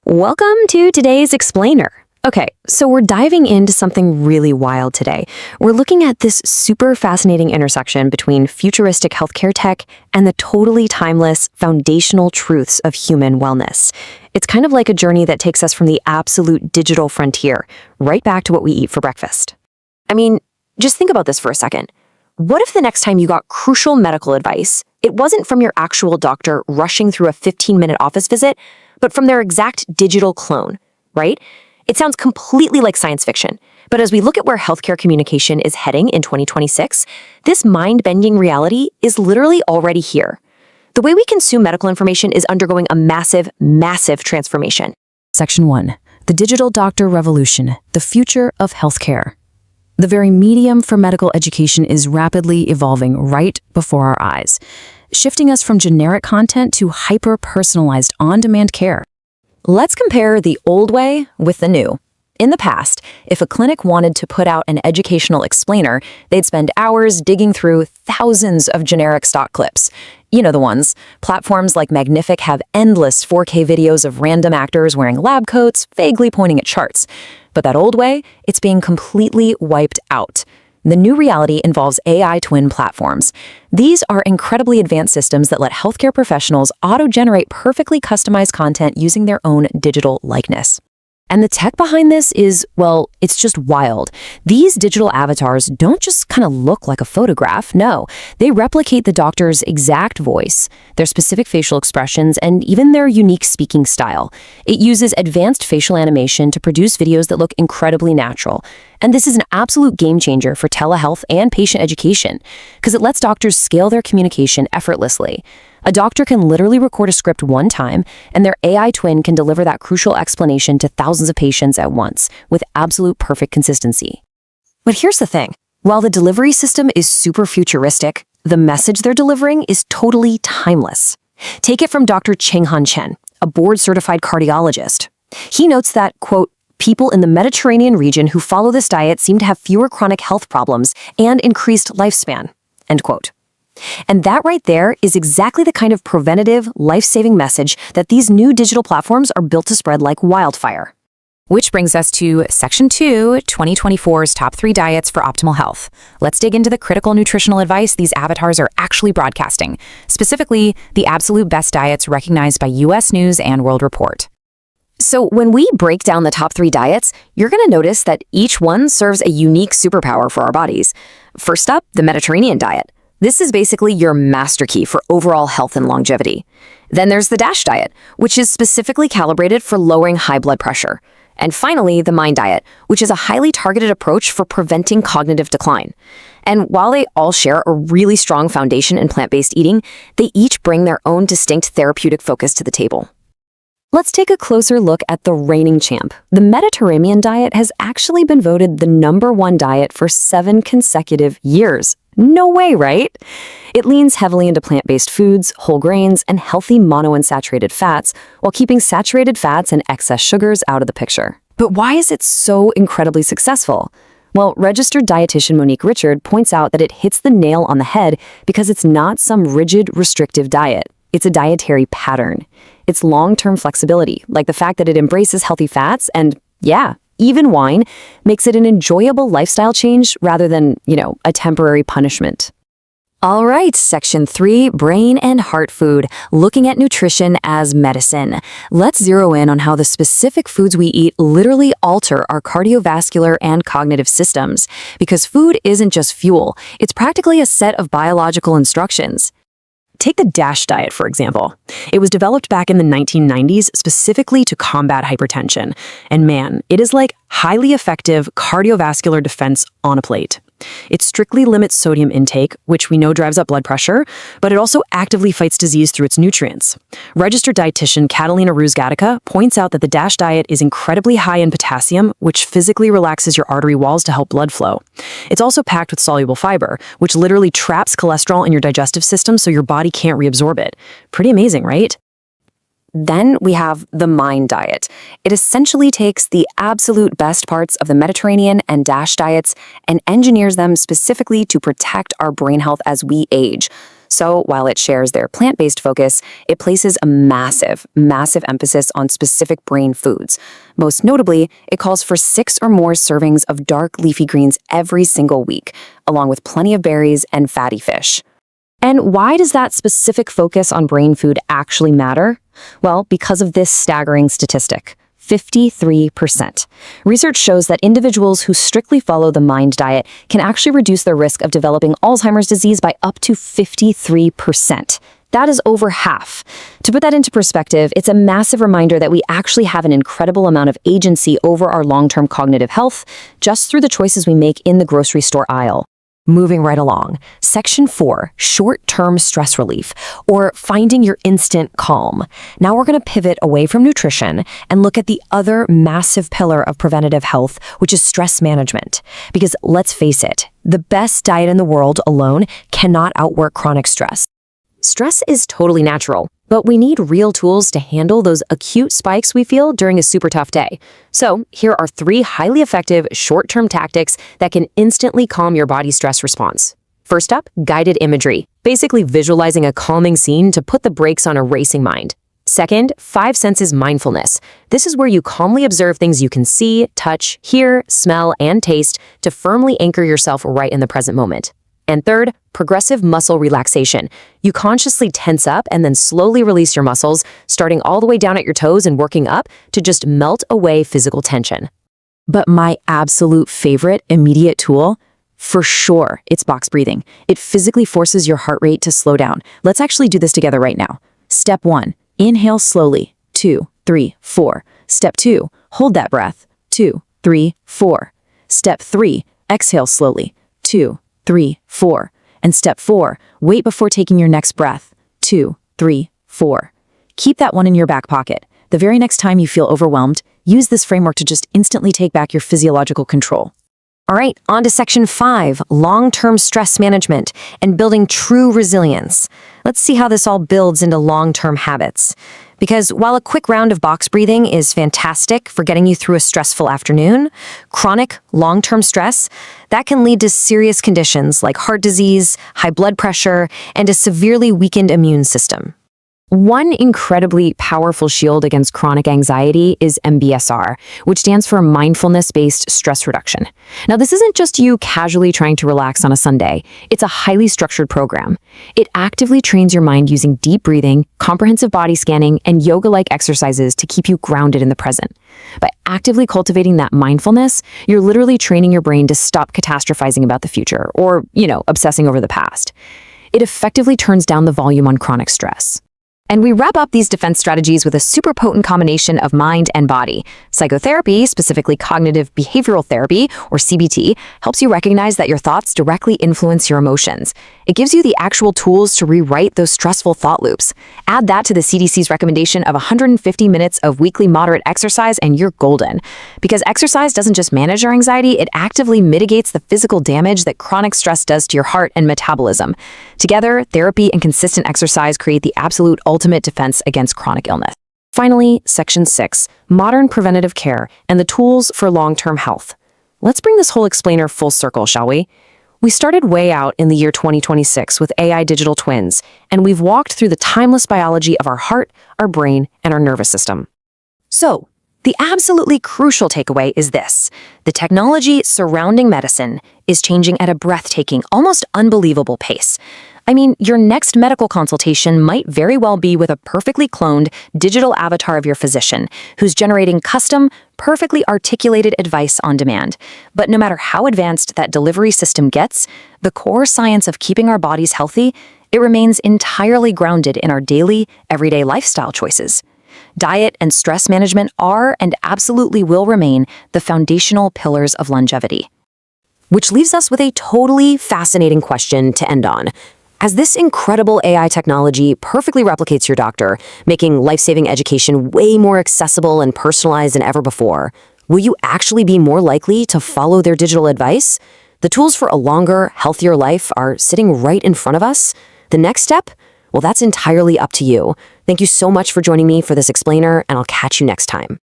Welcome to today's Explainer. Okay, so we're diving into something really wild today. We're looking at this super fascinating intersection between futuristic healthcare tech and the totally timeless foundational truths of human wellness. It's kind of like a journey that takes us from the absolute digital frontier right back to what we eat for breakfast. I mean, just think about this for a second. What if the next time you got crucial medical advice, it wasn't from your actual doctor rushing through a 15-minute office visit, but from their exact digital clone, right? It sounds completely like science fiction, but as we look at where healthcare communication is heading in 2026, this mind-bending reality is literally already here. The way we consume medical information is undergoing a massive, massive transformation. Section 1. The Digital Doctor Revolution, the Future of Healthcare. The very medium for medical education is rapidly evolving right before our eyes, shifting us from generic content to hyper-personalized on-demand care. Let's compare the old way with the new. In the past, if a clinic wanted to put out an educational explainer, they'd spend hours digging through thousands of generic stock clips. You know the ones. Platforms like Magnific have endless 4K videos of random actors wearing lab coats, vaguely pointing at charts. But that old way, it's being completely wiped out. The new reality involves AI twin platforms. These are incredibly advanced systems that let healthcare professionals auto-generate perfectly customized content using their own digital likeness. And the tech behind this is, well, it's just wild. These digital avatars don't just kind of look like a photograph, no. They replicate the doctor's exact voice, their specific facial expressions, and even their unique speaking style. It uses advanced facial animation to produce videos that look incredibly natural. And this is an absolute game changer for telehealth and patient education, because it lets doctors scale their communication effortlessly. A doctor can literally record a script one time, and their AI twin can deliver that crucial explanation to thousands of patients at once, with absolute perfect consistency. But here's the thing. While the delivery system is super futuristic, the message they're delivering is totally timeless. Take it from Dr. Cheng-Han Chen, a board-certified cardiologist. He notes that, quote, people in the Mediterranean region who follow this diet seem to have fewer chronic health problems and increased lifespan, end quote. And that right there is exactly the kind of preventative, life-saving message that these new digital platforms are built to spread like wildfire. Which brings us to Section 2, 2024's Top 3 Diets for Optimal Health. Let's dig into the critical nutritional advice these avatars are actually broadcasting, specifically the absolute best diets recognized by U.S. News and World Report. So when we break down the top 3 diets, you're going to notice that each one serves a unique superpower for our bodies. First up, the Mediterranean diet. This is basically your master key for overall health and longevity. Then there's the DASH diet, which is specifically calibrated for lowering high blood pressure. And finally, the MIND diet, which is a highly targeted approach for preventing cognitive decline. And while they all share a really strong foundation in plant-based eating, they each bring their own distinct therapeutic focus to the table. Let's take a closer look at the reigning champ. The Mediterranean diet has actually been voted the #1 diet for 7 consecutive years. No way, right? It leans heavily into plant-based foods, whole grains, and healthy monounsaturated fats, while keeping saturated fats and excess sugars out of the picture. But why is it so incredibly successful? Well, registered dietitian Monique Richard points out that it hits the nail on the head because it's not some rigid, restrictive diet. It's a dietary pattern. It's long-term flexibility, like the fact that it embraces healthy fats and, yeah, even wine, makes it an enjoyable lifestyle change rather than, a temporary punishment. All right, Section 3, Brain and Heart Food, looking at nutrition as medicine. Let's zero in on how the specific foods we eat literally alter our cardiovascular and cognitive systems. Because food isn't just fuel, it's practically a set of biological instructions. Take the DASH diet, for example. It was developed back in the 1990s specifically to combat hypertension. And man, it is like highly effective cardiovascular defense on a plate. It strictly limits sodium intake, which we know drives up blood pressure, but it also actively fights disease through its nutrients. Registered dietitian Catalina Ruz-Gatica points out that the DASH diet is incredibly high in potassium, which physically relaxes your artery walls to help blood flow. It's also packed with soluble fiber, which literally traps cholesterol in your digestive system so your body can't reabsorb it. Pretty amazing, right? Then we have the MIND diet. It essentially takes the absolute best parts of the Mediterranean and DASH diets and engineers them specifically to protect our brain health as we age. So while it shares their plant-based focus, it places a massive, massive emphasis on specific brain foods. Most notably, it calls for 6 or more servings of dark leafy greens every single week, along with plenty of berries and fatty fish. And why does that specific focus on brain food actually matter? Well, because of this staggering statistic. 53%. Research shows that individuals who strictly follow the MIND diet can actually reduce their risk of developing Alzheimer's disease by up to 53%. That is over half. To put that into perspective, it's a massive reminder that we actually have an incredible amount of agency over our long-term cognitive health just through the choices we make in the grocery store aisle. Moving right along, Section 4, short-term stress relief, or finding your instant calm. Now we're going to pivot away from nutrition and look at the other massive pillar of preventative health, which is stress management. Because let's face it, the best diet in the world alone cannot outwork chronic stress. Stress is totally natural, but we need real tools to handle those acute spikes we feel during a super tough day. So here are 3 highly effective short-term tactics that can instantly calm your body's stress response. First up, guided imagery, basically visualizing a calming scene to put the brakes on a racing mind. Second, 5 senses mindfulness. This is where you calmly observe things you can see, touch, hear, smell, and taste to firmly anchor yourself right in the present moment. And third, progressive muscle relaxation. You consciously tense up and then slowly release your muscles, starting all the way down at your toes and working up to just melt away physical tension. But my absolute favorite immediate tool? For sure, it's box breathing. It physically forces your heart rate to slow down. Let's actually do this together right now. Step 1, inhale slowly. 2, 3, 4. Step 2, hold that breath. 2, 3, 4. Step 3, exhale slowly. 2, 3, 4. And step 4, wait before taking your next breath. 2, 3, 4. Keep that one in your back pocket. The very next time you feel overwhelmed, use this framework to just instantly take back your physiological control. All right, on to Section 5, long-term stress management and building true resilience. Let's see how this all builds into long-term habits. Because while a quick round of box breathing is fantastic for getting you through a stressful afternoon, chronic, long-term stress, that can lead to serious conditions like heart disease, high blood pressure, and a severely weakened immune system. One incredibly powerful shield against chronic anxiety is MBSR, which stands for mindfulness-based stress reduction. Now, this isn't just you casually trying to relax on a Sunday. It's a highly structured program. It actively trains your mind using deep breathing, comprehensive body scanning, and yoga-like exercises to keep you grounded in the present. By actively cultivating that mindfulness, you're literally training your brain to stop catastrophizing about the future or, obsessing over the past. It effectively turns down the volume on chronic stress. And we wrap up these defense strategies with a super potent combination of mind and body. Psychotherapy, specifically cognitive behavioral therapy, or CBT, helps you recognize that your thoughts directly influence your emotions. It gives you the actual tools to rewrite those stressful thought loops. Add that to the CDC's recommendation of 150 minutes of weekly moderate exercise and you're golden. Because exercise doesn't just manage our anxiety, it actively mitigates the physical damage that chronic stress does to your heart and metabolism. Together, therapy and consistent exercise create the absolute ultimate defense against chronic illness. Finally, Section 6, modern preventative care and the tools for long-term health. Let's bring this whole explainer full circle, shall we? We started way out in the year 2026 with AI digital twins, and we've walked through the timeless biology of our heart, our brain, and our nervous system. So, the absolutely crucial takeaway is this. The technology surrounding medicine is changing at a breathtaking, almost unbelievable pace. I mean, your next medical consultation might very well be with a perfectly cloned digital avatar of your physician who's generating custom, perfectly articulated advice on demand. But no matter how advanced that delivery system gets, the core science of keeping our bodies healthy, it remains entirely grounded in our daily, everyday lifestyle choices. Diet and stress management are and absolutely will remain the foundational pillars of longevity. Which leaves us with a totally fascinating question to end on. As this incredible AI technology perfectly replicates your doctor, making life-saving education way more accessible and personalized than ever before, will you actually be more likely to follow their digital advice? The tools for a longer, healthier life are sitting right in front of us. The next step? Well, that's entirely up to you. Thank you so much for joining me for this explainer, and I'll catch you next time.